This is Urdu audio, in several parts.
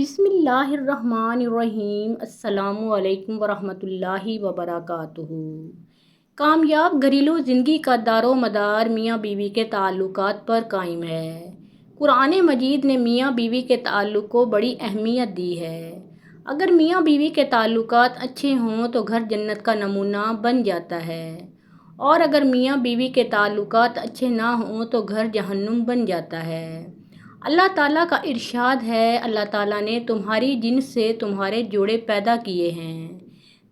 بسم اللہ الرحمن الرحیم۔ السلام علیکم ورحمۃ اللہ وبرکاتہ۔ کامیاب گھریلو زندگی کا دار و مدار میاں بیوی کے تعلقات پر قائم ہے۔ قرآن مجید نے میاں بیوی کے تعلق کو بڑی اہمیت دی ہے۔ اگر میاں بیوی کے تعلقات اچھے ہوں تو گھر جنت کا نمونہ بن جاتا ہے، اور اگر میاں بیوی کے تعلقات اچھے نہ ہوں تو گھر جہنم بن جاتا ہے۔ اللہ تعالیٰ کا ارشاد ہے، اللہ تعالیٰ نے تمہاری جنس سے تمہارے جوڑے پیدا کیے ہیں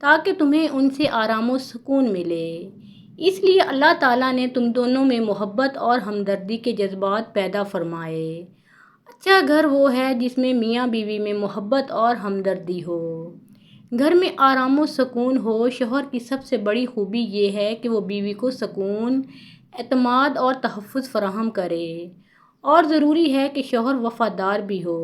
تاکہ تمہیں ان سے آرام و سکون ملے۔ اس لیے اللہ تعالیٰ نے تم دونوں میں محبت اور ہمدردی کے جذبات پیدا فرمائے۔ اچھا گھر وہ ہے جس میں میاں بیوی میں محبت اور ہمدردی ہو، گھر میں آرام و سکون ہو۔ شوہر کی سب سے بڑی خوبی یہ ہے کہ وہ بیوی کو سکون، اعتماد اور تحفظ فراہم کرے، اور ضروری ہے کہ شوہر وفادار بھی ہو،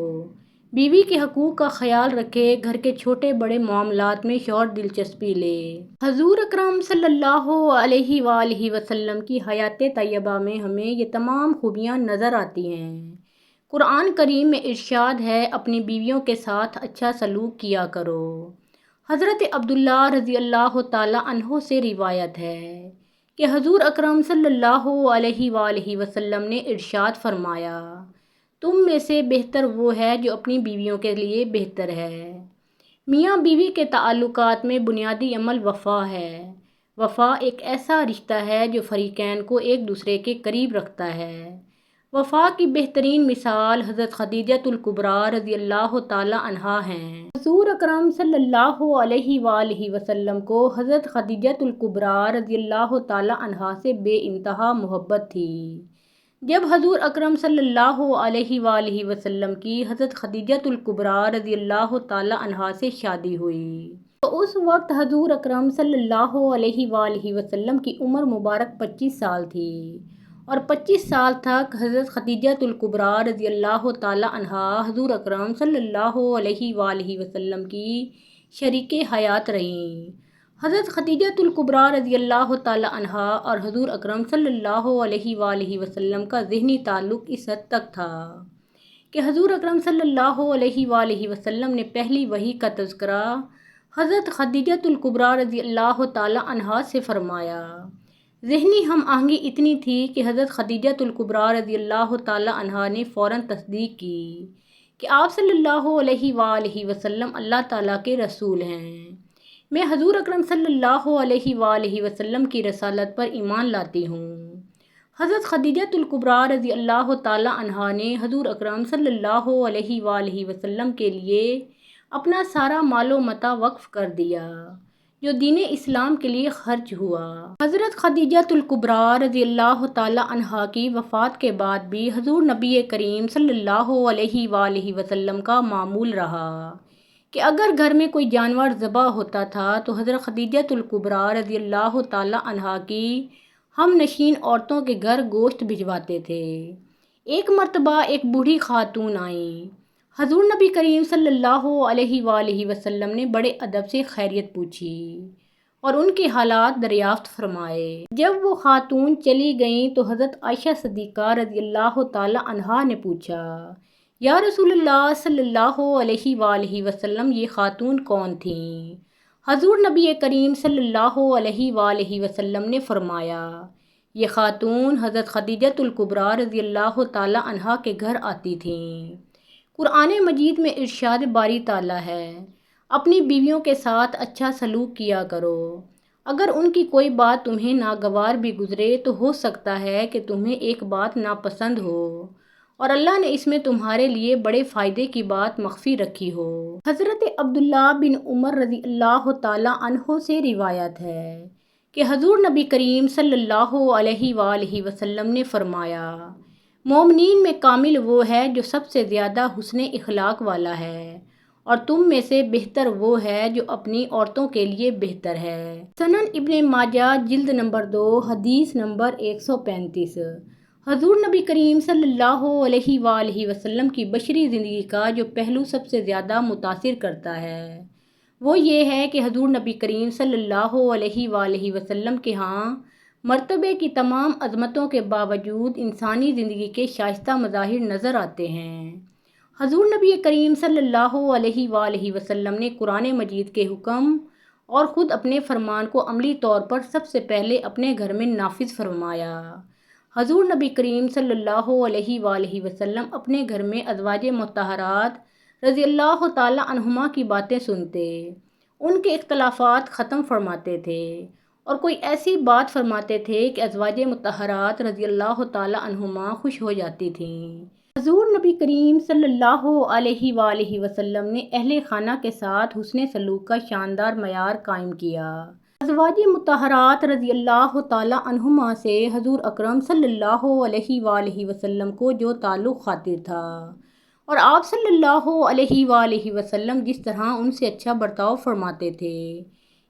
بیوی کے حقوق کا خیال رکھے، گھر کے چھوٹے بڑے معاملات میں شوہر دلچسپی لے۔ حضور اکرم صلی اللہ علیہ وآلہ وسلم کی حیات طیبہ میں ہمیں یہ تمام خوبیاں نظر آتی ہیں۔ قرآن کریم میں ارشاد ہے، اپنی بیویوں کے ساتھ اچھا سلوک کیا کرو۔ حضرت عبداللہ رضی اللہ تعالیٰ عنہ سے روایت ہے کہ حضور اکرم صلی اللہ علیہ وآلہ وسلم نے ارشاد فرمایا، تم میں سے بہتر وہ ہے جو اپنی بیویوں کے لیے بہتر ہے۔ میاں بیوی کے تعلقات میں بنیادی عمل وفا ہے۔ وفا ایک ایسا رشتہ ہے جو فریقین کو ایک دوسرے کے قریب رکھتا ہے۔ وفا کی بہترین مثال حضرت خدیجہ الکبریٰ رضی اللہ تعالیٰ عنہا ہیں۔ حضور اکرم صلی اللہ علیہ وآلہ وسلم کو حضرت خدیجہ الکبریٰ رضی اللہ تعالیٰ عنہا سے بے انتہا محبت تھی۔ جب حضور اکرم صلی اللہ علیہ وآلہ وسلم کی حضرت خدیجہ الکبریٰ رضی اللہ تعالیٰ عنہا سے شادی ہوئی تو اس وقت حضور اکرم صلی اللہ علیہ وآلہ وسلم کی عمر مبارک 25 سال تھی، اور 25 سال تک حضرت خدیجہ الکبریٰ رضی اللہ تعالیٰ عنہا حضور اکرم صلی اللہ علیہ وآلہ وسلم کی شریک حیات رہیں۔ حضرت خدیجہ الکبریٰ رضی اللہ تعالیٰ عنہا اور حضور اکرم صلی اللہ علیہ وآلہ وسلم کا ذہنی تعلق اس حد تک تھا کہ حضور اکرم صلی اللہ علیہ وآلہ وسلم نے پہلی وحی کا تذکرہ حضرت خدیجہ الکبریٰ رضی اللہ تعالیٰ عنہا سے فرمایا۔ ذہنی ہم آہنگی اتنی تھی کہ حضرت خدیجہ الکبریٰ رضی اللہ تعالیٰ عنہا نے فوراً تصدیق کی کہ آپ صلی اللہ علیہ وآلہ وسلم اللہ تعالیٰ کے رسول ہیں۔ میں حضور اکرم صلی اللہ علیہ وآلہ وسلم کی رسالت پر ایمان لاتی ہوں۔ حضرت خدیجہ الکبریٰ رضی اللہ تعالیٰ عنہا نے حضور اکرم صلی اللہ علیہ وآلہ وسلم کے لیے اپنا سارا مال و متاع وقف کر دیا جو دین اسلام کے لیے خرچ ہوا۔ حضرت خدیجہ الکبریٰ رضی اللہ تعالیٰ عنہا کی وفات کے بعد بھی حضور نبی کریم صلی اللہ علیہ وآلہ وسلم کا معمول رہا کہ اگر گھر میں کوئی جانور ذبح ہوتا تھا تو حضرت خدیجہ الکبریٰ رضی اللہ تعالیٰ عنہا کی ہم نشین عورتوں کے گھر گوشت بھجواتے تھے۔ ایک مرتبہ ایک بوڑھی خاتون آئیں، حضور نبی کریم صلی اللہ علیہ وآلہ وسلم نے بڑے ادب سے خیریت پوچھی اور ان کے حالات دریافت فرمائے۔ جب وہ خاتون چلی گئیں تو حضرت عائشہ صدیقہ رضی اللہ تعالیٰ عنہا نے پوچھا، یا رسول اللہ صلی اللہ علیہ وآلہ وسلم یہ خاتون کون تھیں؟ حضور نبی کریم صلی اللہ علیہ وآلہ وسلم نے فرمایا، یہ خاتون حضرت خدیجہ الکبریٰ رضی اللہ تعالیٰ عنہا کے گھر آتی تھیں۔ قرآن مجید میں ارشاد باری تعالیٰ ہے، اپنی بیویوں کے ساتھ اچھا سلوک کیا کرو۔ اگر ان کی کوئی بات تمہیں ناگوار بھی گزرے تو ہو سکتا ہے کہ تمہیں ایک بات ناپسند ہو، اور اللہ نے اس میں تمہارے لیے بڑے فائدے کی بات مخفی رکھی ہو۔ حضرت عبداللہ بن عمر رضی اللہ تعالیٰ عنہ سے روایت ہے کہ حضور نبی کریم صلی اللہ علیہ وآلہ وسلم نے فرمایا، مومنین میں کامل وہ ہے جو سب سے زیادہ حسن اخلاق والا ہے، اور تم میں سے بہتر وہ ہے جو اپنی عورتوں کے لیے بہتر ہے۔ سنن ابن ماجہ جلد نمبر 2 حدیث نمبر 135۔ حضور نبی کریم صلی اللہ علیہ وآلہ وسلم کی بشری زندگی کا جو پہلو سب سے زیادہ متاثر کرتا ہے وہ یہ ہے کہ حضور نبی کریم صلی اللہ علیہ وآلہ وسلم کے ہاں مرتبے کی تمام عظمتوں کے باوجود انسانی زندگی کے شائستہ مظاہر نظر آتے ہیں۔ حضور نبی کریم صلی اللہ علیہ وآلہ وسلم نے قرآن مجید کے حکم اور خود اپنے فرمان کو عملی طور پر سب سے پہلے اپنے گھر میں نافذ فرمایا۔ حضور نبی کریم صلی اللہ علیہ وآلہ وسلم اپنے گھر میں ازواج مطہرات رضی اللہ تعالی عنہما کی باتیں سنتے، ان کے اختلافات ختم فرماتے تھے اور کوئی ایسی بات فرماتے تھے کہ ازواج مطہرات رضی اللہ تعالی عنہما خوش ہو جاتی تھیں۔ حضور نبی کریم صلی اللہ علیہ وآلہ وسلم نے اہل خانہ کے ساتھ حسن سلوک کا شاندار معیار قائم کیا۔ ازواج مطہرات رضی اللہ تعالی عنہما سے حضور اکرم صلی اللہ علیہ وآلہ وسلم کو جو تعلق خاطر تھا اور آپ صلی اللہ علیہ وآلہ وسلم جس طرح ان سے اچھا برتاؤ فرماتے تھے،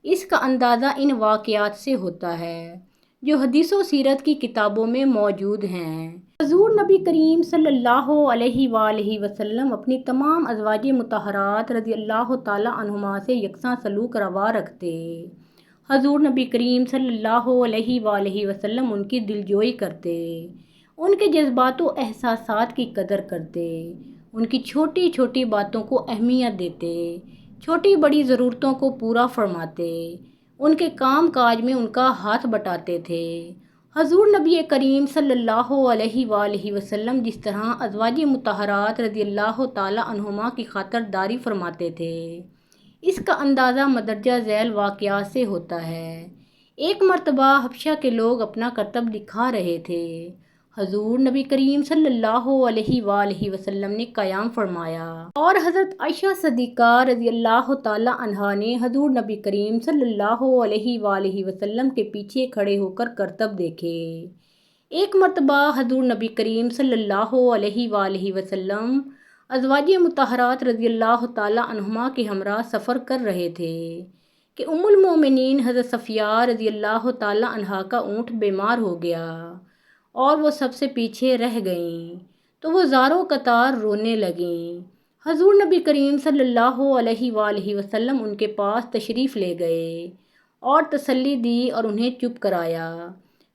اس کا اندازہ ان واقعات سے ہوتا ہے جو حدیث و سیرت کی کتابوں میں موجود ہیں۔ حضور نبی کریم صلی اللہ علیہ وآلہ وسلم اپنی تمام ازواج مطہرات رضی اللہ تعالی عنہما سے یکساں سلوک روا رکھتے۔ حضور نبی کریم صلی اللہ علیہ وآلہ وسلم ان کی دلجوئی کرتے، ان کے جذبات و احساسات کی قدر کرتے، ان کی چھوٹی چھوٹی باتوں کو اہمیت دیتے، چھوٹی بڑی ضرورتوں کو پورا فرماتے، ان کے کام کاج میں ان کا ہاتھ بٹاتے تھے۔ حضور نبی کریم صلی اللہ علیہ وآلہ وسلم جس طرح ازواج مطہرات رضی اللہ تعالی عنہما کی خاطرداری فرماتے تھے، اس کا اندازہ مندرجہ ذیل واقعات سے ہوتا ہے۔ ایک مرتبہ حبشہ کے لوگ اپنا کرتب دکھا رہے تھے۔ حضور نبی کریم صلی اللہ علیہ وآلہ وسلم نے قیام فرمایا اور حضرت عائشہ صدیقہ رضی اللہ تعالی عنہا نے حضور نبی کریم صلی اللہ علیہ وآلہ وسلم کے پیچھے کھڑے ہو کر کرتب دیکھے۔ ایک مرتبہ حضور نبی کریم صلی اللہ علیہ وآلہ وسلم ازواج مطہرات رضی اللہ تعالی عنہما کے ہمراہ سفر کر رہے تھے کہ ام المومنین حضرت صفیہ رضی اللہ تعالی عنہا کا اونٹ بیمار ہو گیا اور وہ سب سے پیچھے رہ گئیں، تو وہ زاروں قطار رونے لگیں۔ حضور نبی کریم صلی اللہ علیہ وآلہ وسلم ان کے پاس تشریف لے گئے اور تسلی دی اور انہیں چپ کرایا،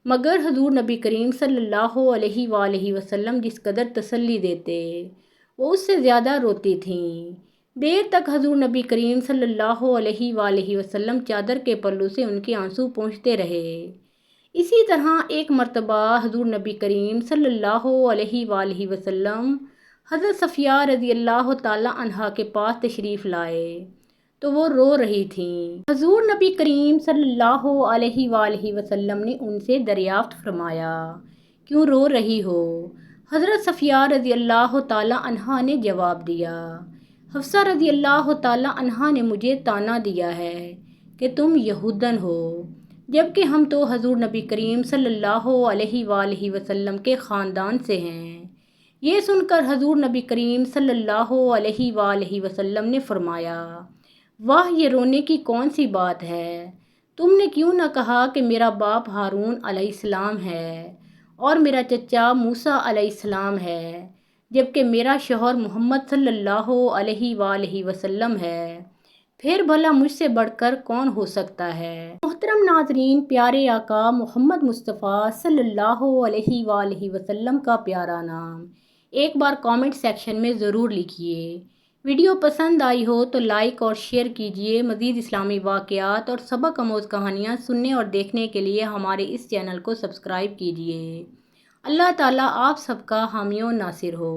مگر حضور نبی کریم صلی اللہ علیہ وآلہ وسلم جس قدر تسلی دیتے وہ اس سے زیادہ روتی تھیں۔ دیر تک حضور نبی کریم صلی اللہ علیہ وآلہ وسلم چادر کے پلو سے ان کے آنسو پونچھتے رہے۔ اسی طرح ایک مرتبہ حضور نبی کریم صلی اللہ علیہ وآلہ وسلم حضرت صفیہ رضی اللہ تعالی عنہا کے پاس تشریف لائے تو وہ رو رہی تھیں۔ حضور نبی کریم صلی اللہ علیہ وآلہ وسلم نے ان سے دریافت فرمایا، کیوں رو رہی ہو؟ حضرت صفیہ رضی اللہ تعالی عنہا نے جواب دیا، حفصہ رضی اللہ تعالی عنہا نے مجھے طعنہ دیا ہے کہ تم یہودن ہو، جبکہ ہم تو حضور نبی کریم صلی اللہ علیہ وآلہ وسلم کے خاندان سے ہیں۔ یہ سن کر حضور نبی کریم صلی اللہ علیہ وآلہ وسلم نے فرمایا، واہ، یہ رونے کی کون سی بات ہے؟ تم نے کیوں نہ کہا کہ میرا باپ ہارون علیہ السلام ہے اور میرا چچا موسیٰ علیہ السلام ہے، جبکہ میرا شوہر محمد صلی اللہ علیہ وآلہ وسلم ہے، پھر بھلا مجھ سے بڑھ کر کون ہو سکتا ہے؟ محترم ناظرین، پیارے آقا محمد مصطفیٰ صلی اللہ علیہ وآلہ وسلم کا پیارا نام ایک بار کامنٹ سیکشن میں ضرور لکھیے۔ ویڈیو پسند آئی ہو تو لائک اور شیئر کیجیے۔ مزید اسلامی واقعات اور سبق آموز کہانیاں سننے اور دیکھنے کے لیے ہمارے اس چینل کو سبسکرائب کیجیے۔ اللہ تعالیٰ آپ سب کا حامی و ناصر ہو۔